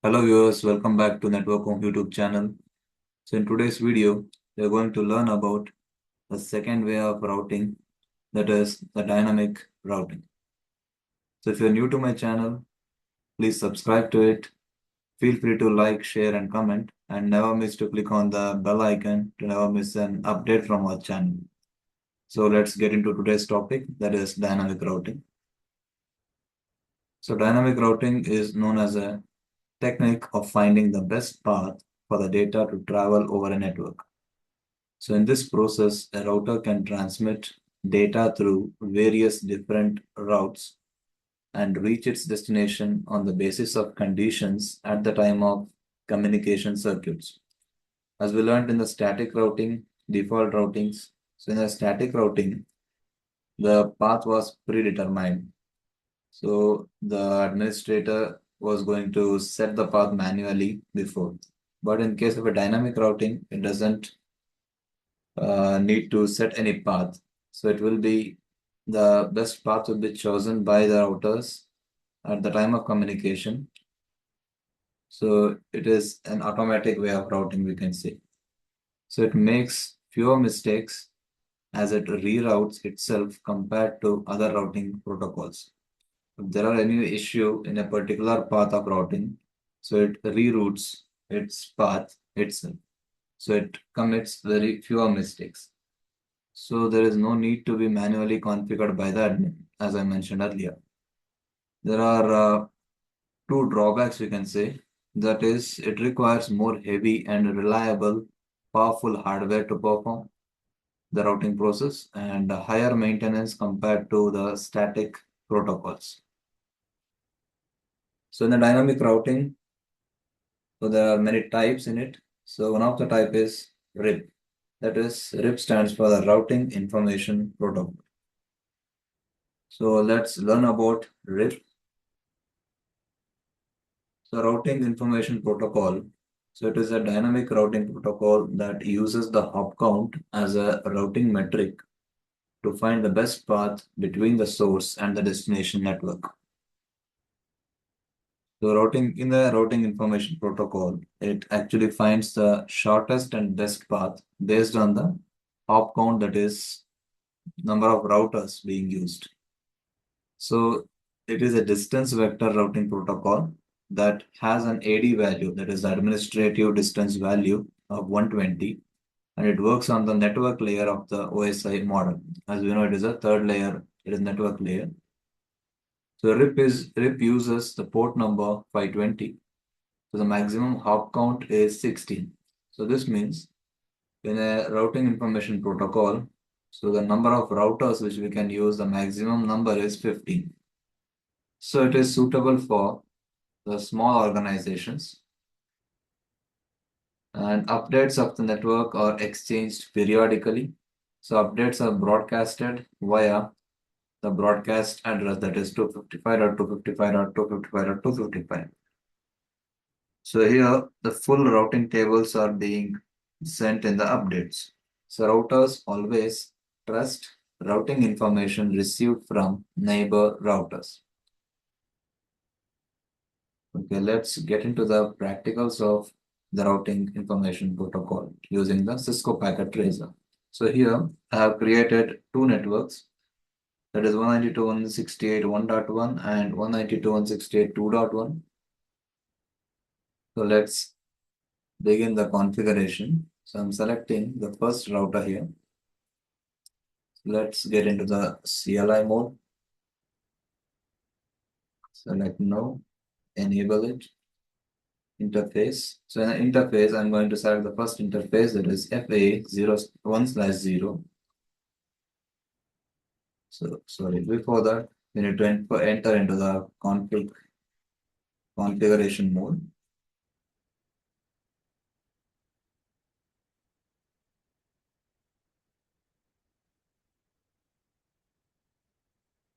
Hello viewers, welcome back to Network Home YouTube channel. So in today's video, we are going to learn about the second way of routing, that is the dynamic routing. So if you're new to my channel, please subscribe to it. Feel free to like, share and comment, and never miss to click on the bell icon to never miss an update from our channel. So let's get into today's topic, that is dynamic routing. So dynamic routing is known as a technique of finding the best path for the data to travel over a network. So in this process, a router can transmit data through various different routes and reach its destination on the basis of conditions at the time of communication circuits. As we learned in the static routing, default routings. So in the static routing, the path was predetermined. So the administrator was going to set the path manually before. But in case of a dynamic routing, it doesn't need to set any path. So it will be the best path will be chosen by the routers at the time of communication. So it is an automatic way of routing, we can say. So it makes fewer mistakes as it reroutes itself compared to other routing protocols. If there are any issue in a particular path of routing, so it reroutes its path itself. So it commits very fewer mistakes. So there is no need to be manually configured by the admin, as I mentioned earlier. There are two drawbacks we can say. That is, it requires more heavy and reliable, powerful hardware to perform the routing process and higher maintenance compared to the static protocols. So in the dynamic routing, so there are many types in it. So one of the type is RIP. That is, RIP stands for the Routing Information Protocol. So let's learn about RIP. So routing information protocol. So it is a dynamic routing protocol that uses the hop count as a routing metric to find the best path between the source and the destination network. So routing in the routing information protocol, it actually finds the shortest and best path based on the hop count, that is number of routers being used. So it is a distance vector routing protocol that has an AD value, that is the administrative distance value of 120, and it works on the network layer of the OSI model. As we know, it is a third layer, it is network layer. So RIP uses the port number 520. So the maximum hop count is 16. So this means in a routing information protocol, so the number of routers which we can use, the maximum number is 15. So it is suitable for the small organizations, and updates of the network are exchanged periodically. So updates are broadcasted via the broadcast address, that is 255.255.255.255. So here the full routing tables are being sent in the updates. So routers always trust routing information received from neighbor routers. Okay, let's get into the practicals of the routing information protocol using the Cisco Packet Tracer. So here I have created two networks, that is 192.168.1.1 and 192.168.2.1. So let's begin the configuration. So I'm selecting the first router here. Let's get into the CLI mode. Select no, enable it. Interface. So in the interface, I'm going to select the first interface, that is FA01/0. So sorry, before that, we need to enter into the configuration mode.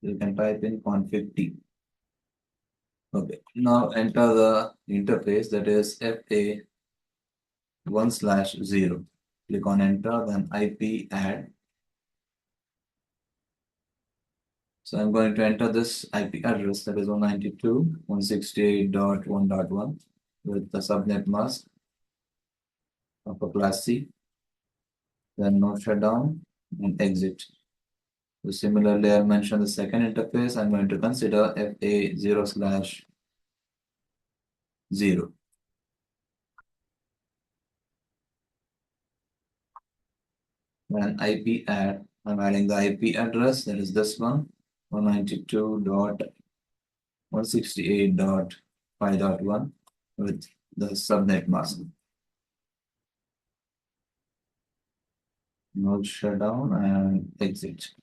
You can type in config T. Okay, now enter the interface, that is FA1/0. Click on enter, then IP add. So I'm going to enter this IP address, that is 192.168.1.1. with the subnet mask of a class C, then node shutdown and exit. So similarly, I'll mention the second interface. I'm going to consider FA0/0. Then IP add, I'm adding the IP address, that is this one, 192.168.5.1 with the subnet mask. Node shutdown and exit.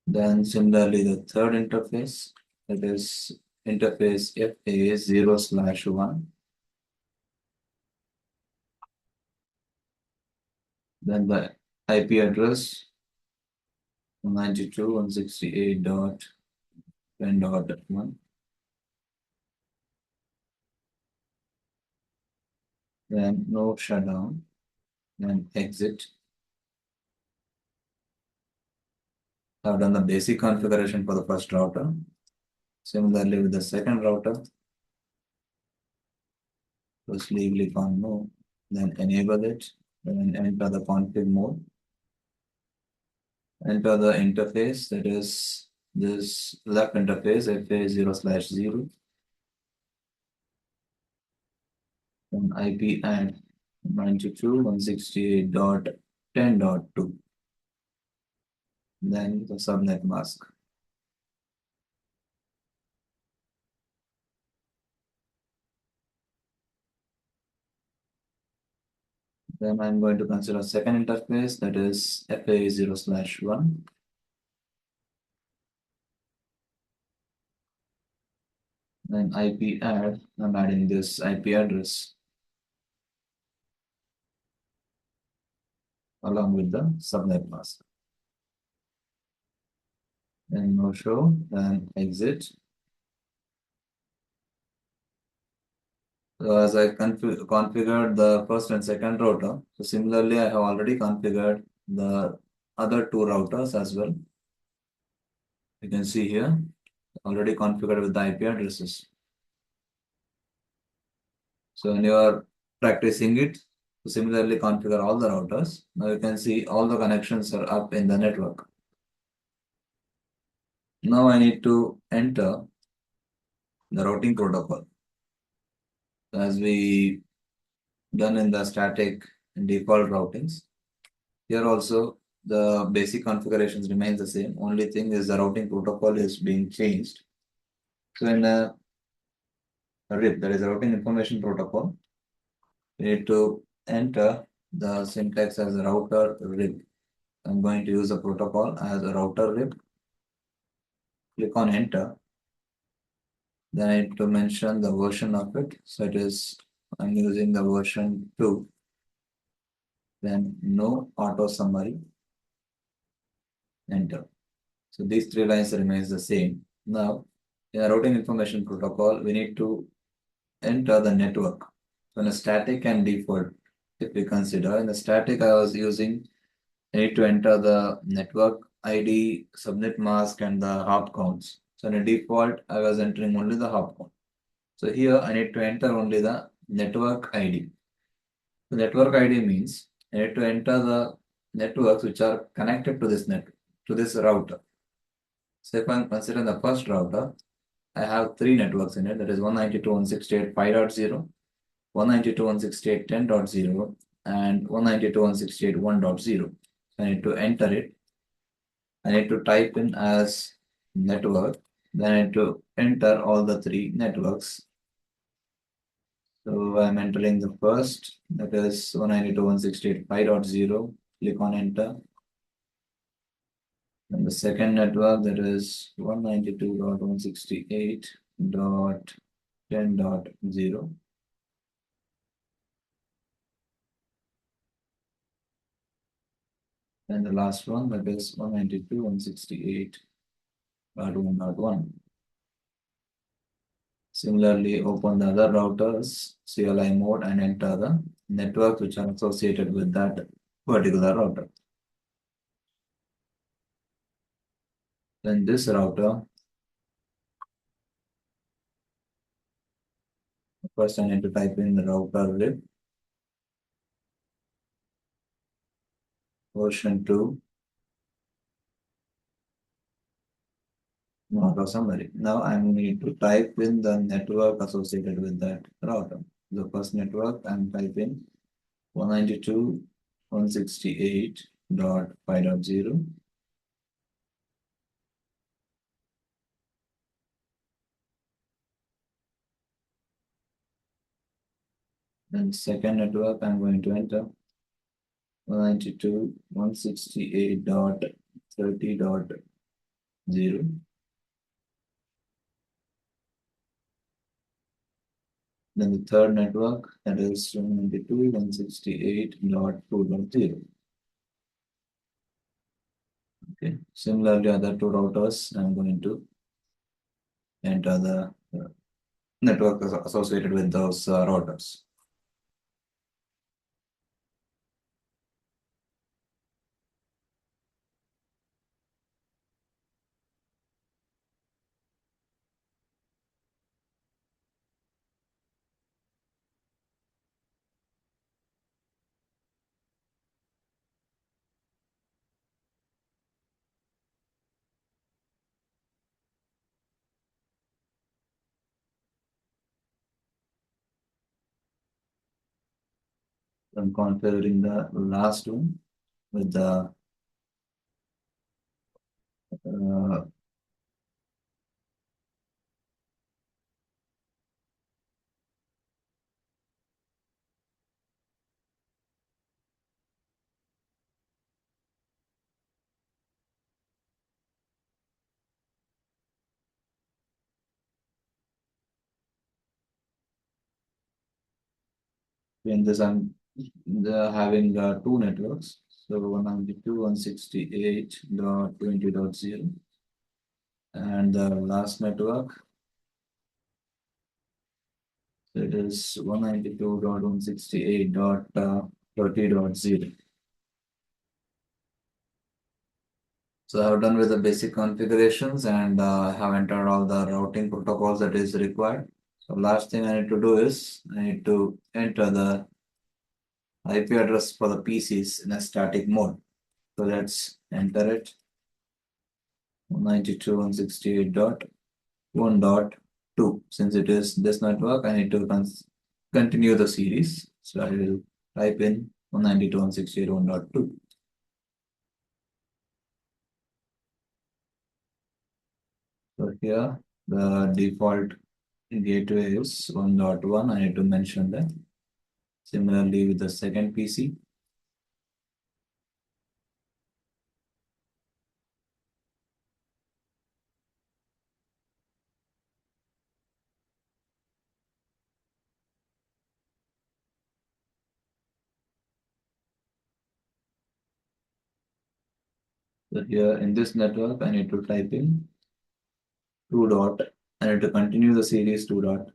Then similarly, the third interface, that is interface FA0/1. Then the IP address 192.168.10.1. Then node shutdown and exit. I've done the basic configuration for the first router. Similarly, with the second router, firstly click on no, then enable it, then enter the config mode. Enter the interface, that is this left interface FA0/0. Then IP add 92.168.10.2. Then the subnet mask. Then I'm going to consider second interface, that is FA0/1. Then IP add, I'm adding this IP address along with the subnet mask. Then no show, then exit. So as I configured the first and second router, so similarly, I have already configured the other two routers as well. You can see here, already configured with the IP addresses. So when you are practicing it, so similarly configure all the routers. Now you can see all the connections are up in the network. Now I need to enter the routing protocol. As we done in the static and default routings, here also the basic configurations remains the same. Only thing is the routing protocol is being changed. So in a RIP, that is a routing information protocol, we need to enter the syntax as a router RIP. I'm going to use the protocol as a router RIP. Click on enter. Then I need to mention the version of it. So it is, I'm using the version 2. Then no auto summary. Enter. So these three lines remains the same. Now, in a routing information protocol, we need to enter the network. So in a static and default, if we consider in the static, I was using, I need to enter the network ID, subnet mask, and the hop counts. So in a default, I was entering only the hop count. So here I need to enter only the network ID. The network ID means I need to enter the networks which are connected to this network, to this router. So if I'm considering the first router, I have three networks in it, that is 192.168.5.0, 192.168.10.0, and 192.168.1.0. So I need to enter it. I need to type in as network, then I need to enter all the three networks. So I'm entering the first, that is 192.168.5.0, click on enter. And the second network, that is 192.168.10.0. And the last one, that is 192.168.1.1. Similarly, open the other routers, CLI mode, and enter the networks which are associated with that particular router. Then this router First, I need to type in the router lib version 2 auto summary. Now I need to type in the network associated with that router. The first network I'm typing 192.168.5.0. Then second network I'm going to enter 192.168.30.0. Then the third network, that is 192.168.2.0. Okay. Similarly, other two routers, I'm going to enter the network associated with those routers. I'm configuring the last one with the in this I'm having two networks. So 192.168.20.0 and the last network, it is 192.168.30.0. So I have done with the basic configurations and have entered all the routing protocols that is required. So last thing I need to do is I need to enter the IP address for the PCs in a static mode. So let's enter it 192.168.1.2. Since it is this network, I need to continue the series. So I will type in 192.168.1.2. So here the default gateway is 1.1. I need to mention that. Similarly with the second PC. So here in this network, I need to type in 2 dot. I need to continue the series 2.2.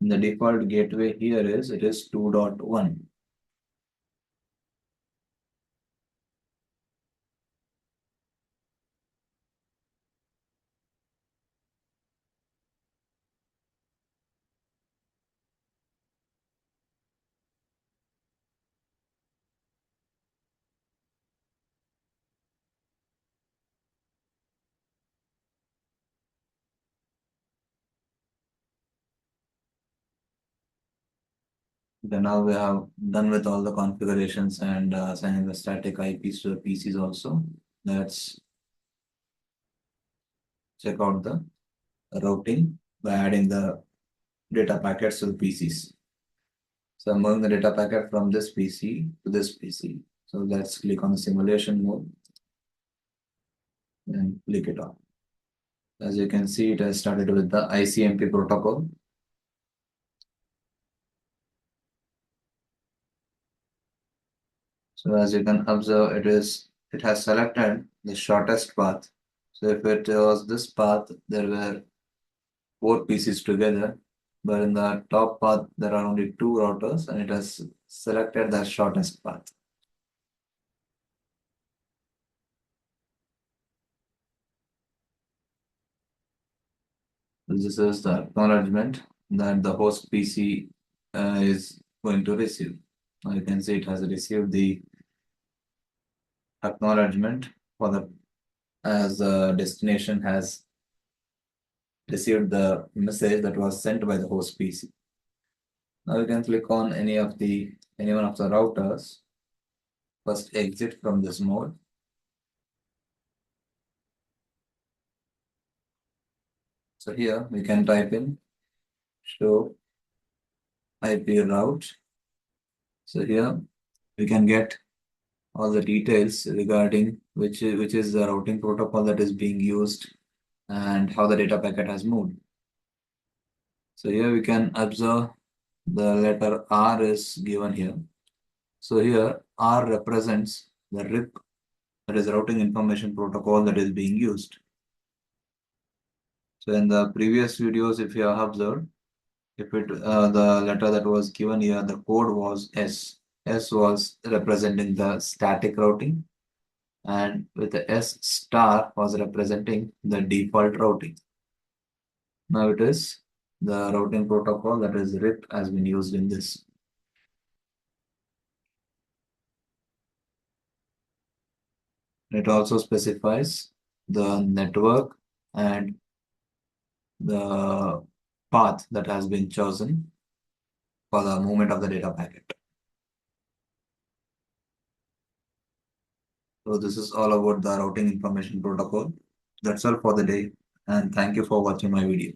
The default gateway here is it is 2.1. Then now we have done with all the configurations and assigning the static IPs to the PCs also. Let's check out the routing by adding the data packets to the PCs. So I'm moving the data packet from this PC to this PC. So let's click on the simulation mode and click it on. As you can see, it has started with the ICMP protocol. So as you can observe, it has selected the shortest path. So if it was this path, there were 4 PCs together, but in the top path there are only 2 routers, and it has selected the shortest path. This is the acknowledgement that the host PC is going to receive. Now you can see it has received the acknowledgement for the as the destination has received the message that was sent by the host PC. Now you can click on any one of the routers. First exit from this mode. So here we can type in show IP route. So here we can get all the details regarding which is the routing protocol that is being used and how the data packet has moved. So here we can observe the letter R is given here. So here R represents the RIP, that is routing information protocol that is being used. So in the previous videos, if you have observed, if it the letter that was given here, the code was S. S was representing the static routing, and with the S star was representing the default routing. Now it is the routing protocol that is RIP has been used in this. It also specifies the network and the path that has been chosen for the movement of the data packet. So this is all about the routing information protocol. That's all for the day, and thank you for watching my video.